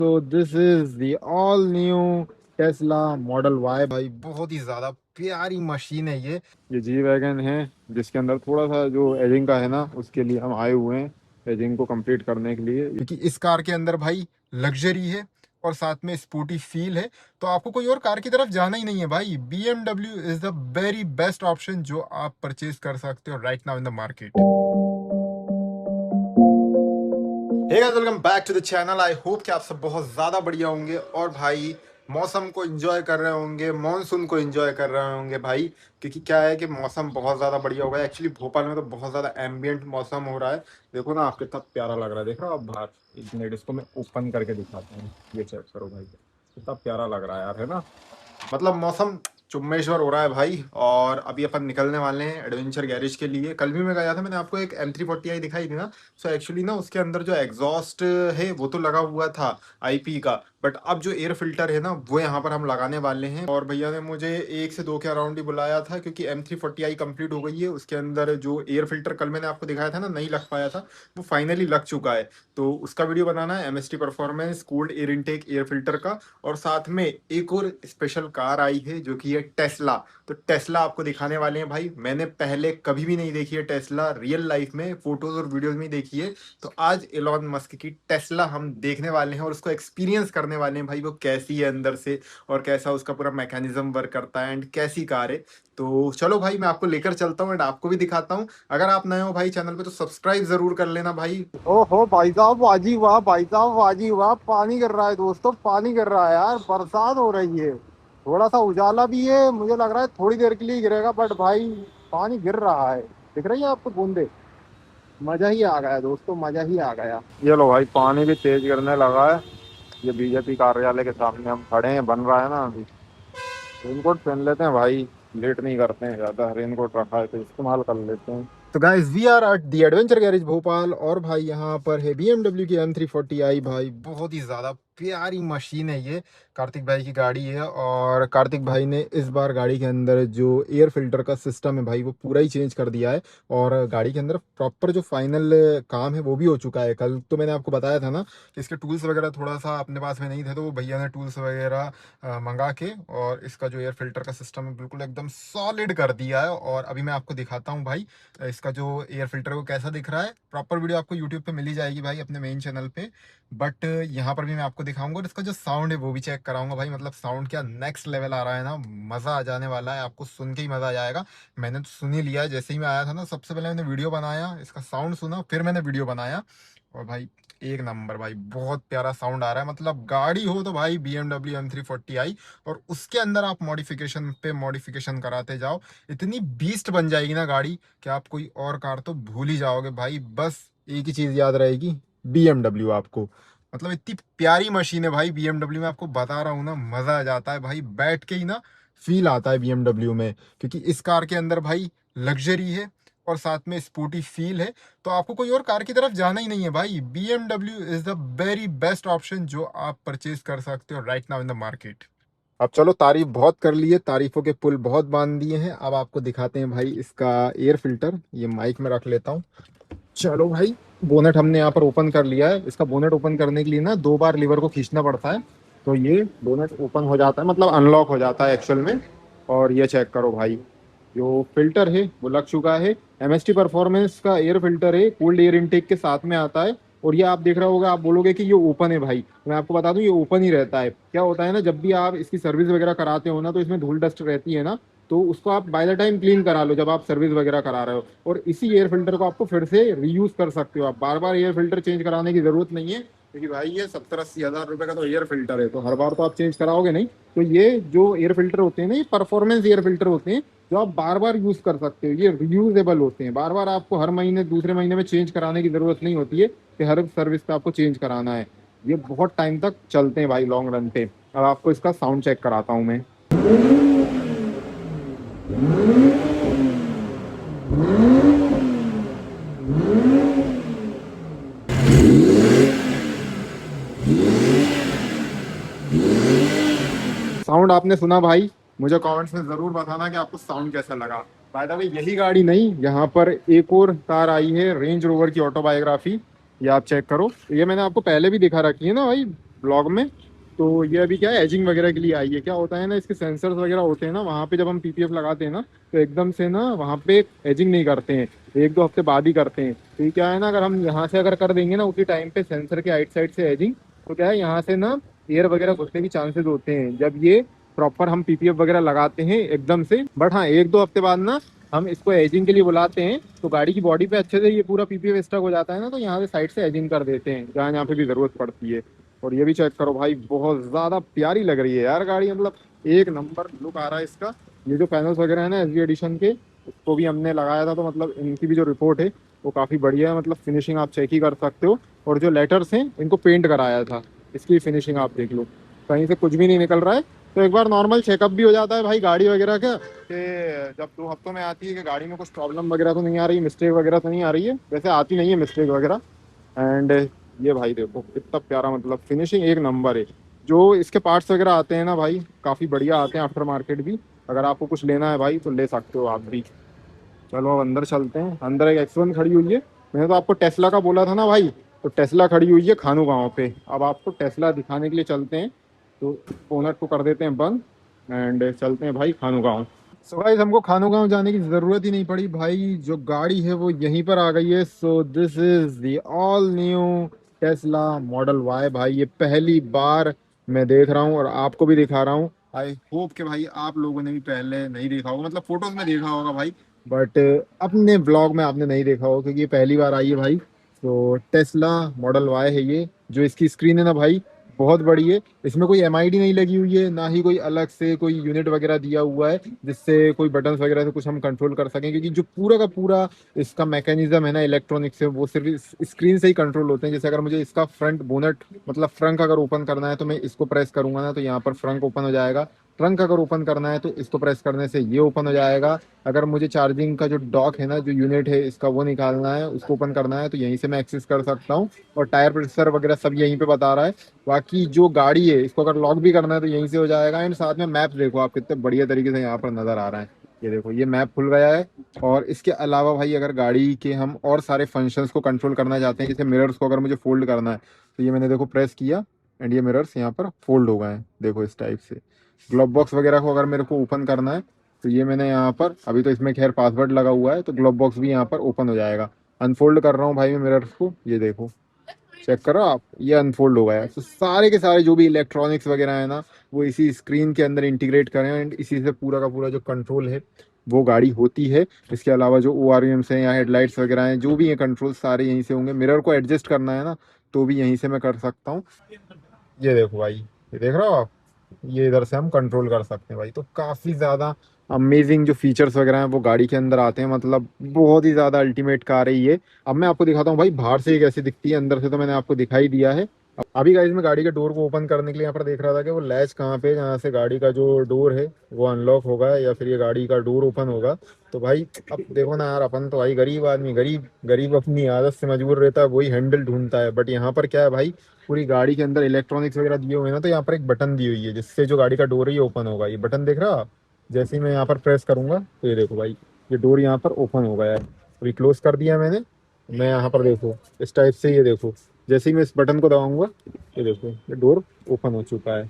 तो this is the all new Tesla model Y भाई। बहुत ही ज्यादा प्यारी मशीन है ये जी वैगन है, जिसके अंदर थोड़ा सा जो एजिंग का है ना, उसके लिए हम आए हुए हैं एजिंग को कंप्लीट करने के लिए, क्योंकि इस कार के अंदर भाई लग्जरी है और साथ में स्पोर्टी फील है। तो आपको कोई और कार की तरफ जाना ही नहीं है भाई। BMW is the very best option जो आप परचेज कर सकते हो right now in the market. Hey guys, welcome back to the channel. I hope कि आप सब बहुत ज़्यादा बढ़िया होंगे और भाई मौसम को एंजॉय कर रहे होंगे, मॉनसून को एंजॉय कर रहे होंगे भाई। क्योंकि क्या है कि मौसम बहुत ज़्यादा बढ़िया होगा। एक्चुअली भोपाल में तो बहुत ज़्यादा एम्बियंट मौसम हो रहा है। देखो ना आप, कितना प्यारा लग रहा है। देख रहे हो आप बाहर? एक मिनट, इसको मैं ओपन करके दिखाता हूँ। ये चेक करो भाई, कितना प्यारा लग रहा है यार, है ना। मतलब मौसम चुम्बेश्वर हो रहा है भाई। और अभी अपन निकलने वाले हैं एडवेंचर गैरेज के लिए। कल भी मैं गया था, मैंने आपको एक M340i दिखाई थी ना। सो एक्चुअली ना उसके अंदर जो एग्जॉस्ट है वो तो लगा हुआ था IP का, बट अब जो एयर फिल्टर है ना वो यहाँ पर हम लगाने वाले हैं। और भैया ने मुझे 1 से 2 के अराउंड ही बुलाया था, क्योंकि M340i कंप्लीट हो गई है। उसके अंदर जो एयर फिल्टर कल मैंने आपको दिखाया था ना, नहीं लग पाया था, वो फाइनली लग चुका है। तो उसका वीडियो बनाना है, MST performance cooled air intake air filter का। और साथ में एक और स्पेशल कार आई है जो कि है टेस्ला। तो टेस्ला आपको दिखाने वाले हैं भाई। मैंने पहले कभी भी नहीं देखी है टेस्ला रियल लाइफ में, फोटोज और वीडियोस में ही देखी है। तो आज एलॉन मस्क की टेस्ला हम देखने वाले हैं और उसको एक्सपीरियंस करने वाले हैं भाई, वो कैसी है अंदर से और कैसा उसका पूरा मैकेनिज्म वर्क करता है एंड कैसी कार है। तो चलो भाई, मैं आपको लेकर चलता हूँ एंड आपको भी दिखाता हूँ। अगर आप नए हो भाई चैनल पे तो सब्सक्राइब जरूर कर लेना भाई। ओहो भाई साहब, वाजी वाह भाई साहब, वाजी वाह। पानी गिर रहा है दोस्तों, पानी गिर रहा है यार, बरसात हो रही है। थोड़ा सा उजाला भी है, मुझे लग रहा है थोड़ी देर के लिए गिरेगा, बट भाई पानी गिर रहा है। दिख रही है आपको बूंदे? मजा ही आ गया दोस्तों, मजा ही आ गया। ये लो भाई, पानी भी तेज गिरने लगा है। ये बीजेपी कार्यालय के सामने हम खड़े हैं, बन रहा है ना अभी। रेनकोट पहन लेते हैं भाई, लेट नहीं करते हैं ज्यादा। रेनकोट रखा है तो इस्तेमाल कर लेते हैं। तो guys, we are at the adventure garage Bhopal और भाई यहाँ पर है BMW की M340i भाई। बहुत ही ज़्यादा प्यारी मशीन है ये। कार्तिक भाई की गाड़ी है और कार्तिक भाई ने इस बार गाड़ी के अंदर जो एयर फिल्टर का सिस्टम है भाई वो पूरा ही चेंज कर दिया है। और गाड़ी के अंदर प्रॉपर जो फाइनल काम है वो भी हो चुका है। कल तो मैंने आपको बताया था ना कि इसके टूल्स वगैरह थोड़ा सा अपने पास में नहीं थे, तो वो भैया ने टूल्स वगैरह मंगा के और इसका जो एयर फिल्टर का सिस्टम है बिल्कुल एकदम सॉलिड कर दिया है। और अभी मैं आपको दिखाता हूँ भाई इसका जो एयर फिल्टर को कैसा दिख रहा है। प्रॉपर वीडियो आपको यूट्यूब पे मिल ही जाएगी भाई, अपने मेन चैनल पे। बट यहाँ पर भी मैं आपको दिखाऊंगा और इसका जो साउंड है वो भी चेक कराऊंगा भाई। मतलब साउंड क्या नेक्स्ट लेवल आ रहा है ना, मज़ा आ जाने वाला है। आपको सुन के ही मज़ा आ जाएगा। मैंने तो सुन ही लिया है, जैसे ही मैं आया था ना सबसे पहले मैंने वीडियो बनाया, इसका साउंड सुना, फिर मैंने वीडियो बनाया। और भाई एक नंबर भाई, बहुत प्यारा साउंड आ रहा है। मतलब गाड़ी हो तो भाई BMW M340i, और उसके अंदर आप मॉडिफिकेशन पे मॉडिफिकेशन कराते जाओ, इतनी बीस्ट बन जाएगी ना गाड़ी कि आप कोई और कार तो भूल ही जाओगे भाई। बस एक ही चीज याद रहेगी, BMW आपको। मतलब इतनी प्यारी मशीन है भाई BMW में, आपको बता रहा हूँ ना, मजा आ जाता है भाई बैठ के ही ना। फील आता है BMW में, क्योंकि इस कार के अंदर भाई लग्जरी है और साथ में स्पोर्टी फील है। तो आपको कोई और कार की तरफ जाना ही नहीं है भाई। BMW is the very best option जो आप परचेज कर सकते हो right now in the market. अब चलो, तारीफ बहुत कर ली है, तारीफों के पुल बहुत बांध दिए हैं। अब आपको दिखाते हैं भाई इसका एयर फिल्टर। ये माइक में रख लेता हूँ। चलो भाई, बोनेट हमने यहाँ पर ओपन कर लिया है। इसका बोनेट ओपन करने के लिए ना 2 बार लीवर को खींचना पड़ता है, तो ये बोनेट ओपन हो जाता है, मतलब अनलॉक हो जाता है एक्चुअल में। और ये चेक करो भाई, जो फिल्टर है वो लग चुका है। MST परफॉर्मेंस का एयर फिल्टर है, कोल्ड एयर इनटेक के साथ में आता है। और ये आप देख रहे होगा, आप बोलोगे कि ये ओपन है भाई, मैं आपको बता दूं ये ओपन ही रहता है। क्या होता है ना, जब भी आप इसकी सर्विस वगैरह कराते हो ना, तो इसमें धूल डस्ट रहती है ना, तो उसको आप बाय द टाइम क्लीन करा लो जब आप सर्विस वगैरह करा रहे हो। और इसी एयर फिल्टर को आपको फिर से रीयूज कर सकते हो। आप बार बार एयर फिल्टर चेंज कराने की जरूरत नहीं है, क्योंकि भाई ये 70-80 हज़ार रुपए का तो एयर फिल्टर है, तो हर बार तो आप चेंज कराओगे नहीं। तो ये जो एयर फिल्टर होते हैं ना, ये परफॉर्मेंस एयर फिल्टर होते हैं, जो आप बार बार यूज कर सकते हो। ये रियूजेबल होते हैं, बार बार आपको हर महीने दूसरे महीने में चेंज कराने की जरूरत नहीं होती है कि हर सर्विस पे आपको चेंज कराना है। ये बहुत टाइम तक चलते हैं भाई, लॉन्ग रन पे। अब आपको इसका साउंड चेक कराता हूँ मैं। साउंड आपने सुना भाई? मुझे कमेंट्स में जरूर बताना कि आपको साउंड कैसा लगा। बाय द वे, यही गाड़ी नहीं, यहाँ पर एक और कार आई है, रेंज रोवर की ऑटोबायोग्राफी। ये आप चेक करो, ये मैंने आपको पहले भी दिखा रखी है ना भाई। ब्लॉग में। तो ये अभी क्या है, एजिंग वगैरह के लिए आई है। क्या होता है ना, इसके सेंसर्स वगैरह होते हैं ना वहाँ पे, जब हम पीपीएफ लगाते हैं ना तो एकदम से ना वहाँ पे एजिंग नहीं करते हैं, 1-2 हफ्ते बाद ही करते हैं। तो ये क्या है ना, अगर हम यहाँ से अगर कर देंगे ना उसी टाइम पे सेंसर के आइट साइड से एजिंग, तो क्या है यहाँ से ना एयर वगैरह घुसने की चांसेस होते हैं जब ये प्रॉपर हम पीपीएफ वगैरह लगाते हैं एकदम से। बट हाँ, 1-2 हफ्ते बाद ना हम इसको एजिंग के लिए बुलाते हैं, तो गाड़ी की बॉडी पे अच्छे से ये पूरा पीपीएफ स्टक हो जाता है ना, तो यहाँ से साइड से एजिंग कर देते हैं जहाँ जहाँ पे भी जरूरत पड़ती है। और ये भी चेक करो भाई, बहुत ज्यादा प्यारी लग रही है यार गाड़ी, मतलब एक नंबर लुक आ रहा है इसका। ये जो पैनल्स वगैरह है ना एसवी एडिशन के, उसको भी हमने लगाया था, तो मतलब इनकी भी जो रिपोर्ट है वो काफी बढ़िया है, मतलब फिनिशिंग आप चेक ही कर सकते हो। और जो लेटर्स हैं इनको पेंट कराया था, इसकी फिनिशिंग आप देख लो, कहीं से कुछ भी नहीं निकल रहा है। तो एक बार नॉर्मल चेकअप भी हो जाता है भाई गाड़ी वगैरह का, कि जब 2 हफ्तों में आती है कि गाड़ी में कुछ प्रॉब्लम वगैरह तो नहीं आ रही, मिस्टेक वगैरह तो नहीं आ रही है। वैसे आती नहीं है मिस्टेक वगैरह। एंड ये भाई देखो कितना प्यारा, मतलब फिनिशिंग एक नंबर है। जो इसके पार्ट्स वगैरह आते हैं ना भाई, काफ़ी बढ़िया आते हैं आफ्टर मार्केट भी। अगर आपको कुछ लेना है भाई तो ले सकते हो आप भी। चलो अब अंदर चलते हैं। अंदर एक एक्स1 खड़ी हुई है। मैंने तो आपको टेस्ला का बोला था ना भाई, तो टेस्ला खड़ी हुई है खानू गांव पे। अब आपको टेस्ला दिखाने के लिए चलते हैं। तो ओनर को कर देते हैं बंद एंड चलते हैं भाई खानू गांव। सो गाइस, हमको खानू गांव जाने की जरूरत ही नहीं पड़ी भाई, जो गाड़ी है वो यहीं पर आ गई है। So this is the all new Tesla model Y भाई। ये पहली बार मैं देख रहा हूँ और आपको भी दिखा रहा हूँ। आई होप कि भाई आप लोगों ने भी पहले नहीं देखा होगा, मतलब फोटोज में देखा होगा भाई, बट अपने ब्लॉग में आपने नहीं देखा होगा क्योंकि ये पहली बार आई है भाई। तो टेस्ला मॉडल वाई है ये। जो इसकी स्क्रीन है ना भाई, बहुत बड़ी है। इसमें कोई एमआईडी नहीं लगी हुई है, ना ही कोई अलग से कोई यूनिट वगैरह दिया हुआ है जिससे कोई बटन्स वगैरह से कुछ हम कंट्रोल कर सकें, क्योंकि जो पूरा का पूरा इसका मैकेनिज्म है ना इलेक्ट्रॉनिक से, वो सिर्फ स्क्रीन से ही कंट्रोल होते हैं। जैसे अगर मुझे इसका फ्रंट बोनट मतलब फ्रंक अगर ओपन करना है तो मैं इसको प्रेस करूंगा ना तो यहाँ पर फ्रंक ओपन हो जाएगा। ट्रंक अगर ओपन करना है तो इसको प्रेस करने से ये ओपन हो जाएगा। अगर मुझे चार्जिंग का जो डॉक है ना, जो यूनिट है इसका, वो निकालना है, उसको ओपन करना है, तो यहीं से मैं एक्सेस कर सकता हूँ। और टायर प्रेशर वगैरह सब यहीं पे बता रहा है। बाकी जो गाड़ी है इसको अगर लॉक भी करना है तो यहीं से हो जाएगा। एंड साथ में मैप देखो आप कितने बढ़िया तरीके से यहाँ पर नजर आ रहा है। ये देखो ये मैप खुल गया है। और इसके अलावा भाई अगर गाड़ी के हम और सारे फंक्शंस को कंट्रोल करना चाहते हैं, जैसे मिरर्स को अगर मुझे फोल्ड करना है, तो ये मैंने देखो प्रेस किया एंड ये मिरर्स यहाँ पर फोल्ड हो गए हैं, देखो इस टाइप से। ग्लोब बॉक्स वगैरह को अगर मेरे को ओपन करना है तो ये मैंने यहाँ पर, अभी तो इसमें खैर पासवर्ड लगा हुआ है, तो ग्लोब बॉक्स भी यहाँ पर ओपन हो जाएगा। अनफोल्ड कर रहा हूँ भाई मैं मिरर्स को, ये देखो चेक करो आप, ये अनफोल्ड हो गया है। तो सारे के सारे जो भी इलेक्ट्रॉनिक्स वगैरह है ना, वो इसी स्क्रीन के अंदर इंटीग्रेट करें एंड इसी से पूरा का पूरा जो कंट्रोल है वो गाड़ी होती है। इसके अलावा जो ओ आर एम्स हैं या हेडलाइट्स वगैरह हैं, जो भी ये कंट्रोल सारे यहीं से होंगे। मिरर को एडजस्ट करना है ना तो भी यहीं से मैं कर सकता हूँ। ये देखो भाई, ये देख रहे हो आप, ये इधर से हम कंट्रोल कर सकते हैं भाई। तो काफ़ी ज़्यादा अमेजिंग जो फीचर्स वगैरह हैं वो गाड़ी के अंदर आते हैं, मतलब बहुत ही ज़्यादा अल्टीमेट कार है ये। अब मैं आपको दिखाता हूँ भाई बाहर से ये कैसी दिखती है, अंदर से तो मैंने आपको दिखाई दिया है। अभी गाइस मैं गाड़ी के डोर को ओपन करने के लिए यहाँ पर देख रहा था कि वो लैच कहाँ पे है, जहाँ से गाड़ी का जो डोर है वो अनलॉक होगा या फिर ये गाड़ी का डोर ओपन होगा। तो भाई अब देखो ना यार, अपन तो भाई गरीब आदमी, गरीब गरीब अपनी आदत से मजबूर रहता है, वही हैंडल ढूंढता है। बट यहाँ पर क्या है भाई, पूरी गाड़ी के अंदर इलेक्ट्रॉनिक्स वगैरह दिए हुए हैं ना, तो यहाँ पर एक बटन दी हुई है जिससे जो गाड़ी का डोर है ये ओपन होगा। ये बटन देख रहा हो आप? जैसे ही मैं यहाँ पर प्रेस करूंगा तो ये देखो भाई, ये डोर यहाँ पर ओपन हो गया है। अभी क्लोज कर दिया मैंने। मैं यहाँ पर देखो इस टाइप से, ये देखो जैसे ही मैं इस बटन को दबाऊंगा, ये देखो ये डोर ओपन हो चुका है।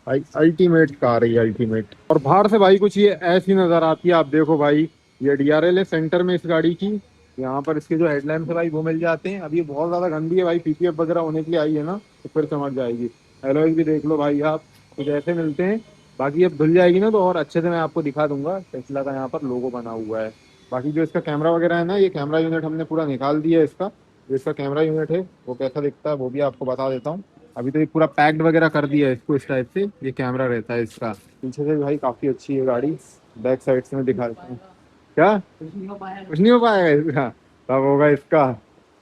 भाई अल्टीमेट कार है ये, अल्टीमेट। और बाहर से भाई कुछ ये ऐसी नजर आती है, आप देखो भाई, ये डीआरएल है सेंटर में इस गाड़ी की। यहाँ पर इसके जो हेडलैम्प है भाई वो मिल जाते हैं। अभी ये बहुत ज्यादा गंदी है भाई, पीपीएफ वगैरह होने के लिए आई है ना, तो फिर समझ जाएगी। एलॉयज भी देख लो भाई आप, कुछ ऐसे मिलते हैं। बाकी अब धुल जाएगी ना तो और अच्छे से मैं आपको दिखा दूंगा। टेस्ला का यहाँ पर लोगो बना हुआ है। बाकी जो इसका कैमरा वगैरह है ना, ये कैमरा यूनिट हमने पूरा निकाल दिया है इसका। जो इसका कैमरा यूनिट है वो कैसा दिखता है वो भी आपको बता देता हूँ। अभी तो ये पूरा पैक्ड वगैरह कर दिया है इसको, इस टाइप से ये कैमरा रहता है इसका। पीछे से भाई काफी अच्छी है गाड़ी। बैक साइड से मैं दिखा देता हूँ। क्या कुछ नहीं हो पाएगा इसका, तब होगा इसका।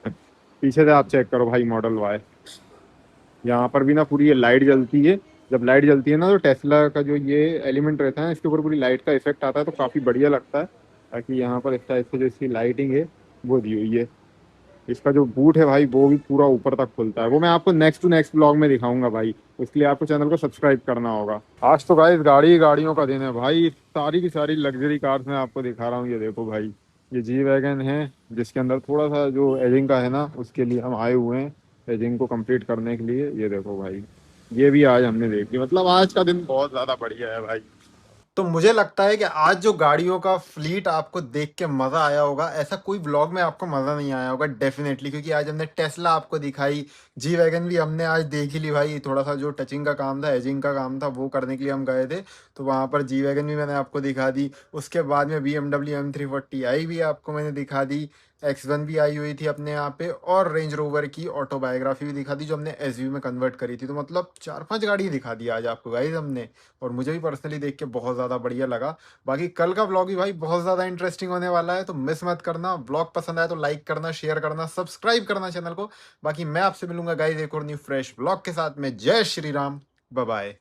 पीछे से आप चेक करो भाई मॉडल वाई, यहाँ पर भी ना पूरी ये लाइट जलती है। जब लाइट जलती है ना तो टेस्ला का जो ये एलिमेंट रहता है इसके ऊपर पूरी लाइट का इफेक्ट आता है, तो काफी बढ़िया लगता है। ताकि यहाँ पर इस टाइप से जो इसकी लाइटिंग है वो दी हुई है। इसका जो बूट है भाई वो भी पूरा ऊपर तक खुलता है, वो मैं आपको नेक्स्ट टू नेक्स्ट ब्लॉग में दिखाऊंगा भाई। उसके लिए आपको चैनल को सब्सक्राइब करना होगा। आज तो गाइस गाड़ियों का दिन है भाई, सारी की सारी लग्जरी कार्स मैं आपको दिखा रहा हूँ। ये देखो भाई, ये जी वैगन है जिसके अंदर थोड़ा सा जो एजिंग का है ना उसके लिए हम आए हुए हैं, एजिंग को कंप्लीट करने के लिए। ये देखो भाई, ये भी आज हमने देख ली। मतलब आज का दिन बहुत ज्यादा बढ़िया है भाई। तो मुझे लगता है कि आज जो गाड़ियों का फ्लीट आपको देख के मजा आया होगा, ऐसा कोई व्लॉग में आपको मजा नहीं आया होगा डेफिनेटली, क्योंकि आज हमने टेस्ला आपको दिखाई, जी वैगन भी हमने आज देख ही ली भाई। थोड़ा सा जो टचिंग का काम था, एजिंग का काम था, वो करने के लिए हम गए थे, तो वहां पर जी वैगन भी मैंने आपको दिखा दी। उसके बाद में BMW M340i भी आपको मैंने दिखा दी, X1 भी आई हुई थी अपने यहाँ पे, और रेंज रोवर की ऑटोबायोग्राफी भी दिखा दी जो हमने एसयूवी में कन्वर्ट करी थी। तो मतलब 4-5 गाड़ी दिखा दी आज आपको गाइस हमने, और मुझे भी पर्सनली देख के बहुत ज़्यादा बढ़िया लगा। बाकी कल का व्लॉग भी भाई बहुत ज़्यादा इंटरेस्टिंग होने वाला है, तो मिस मत करना। व्लॉग पसंद आया तो लाइक करना, शेयर करना, सब्सक्राइब करना चैनल को। बाकी मैं आपसे मिलूंगा गाइस एक और न्यू फ्रेश व्लॉग के साथ में। जय श्री राम, बाय बाय।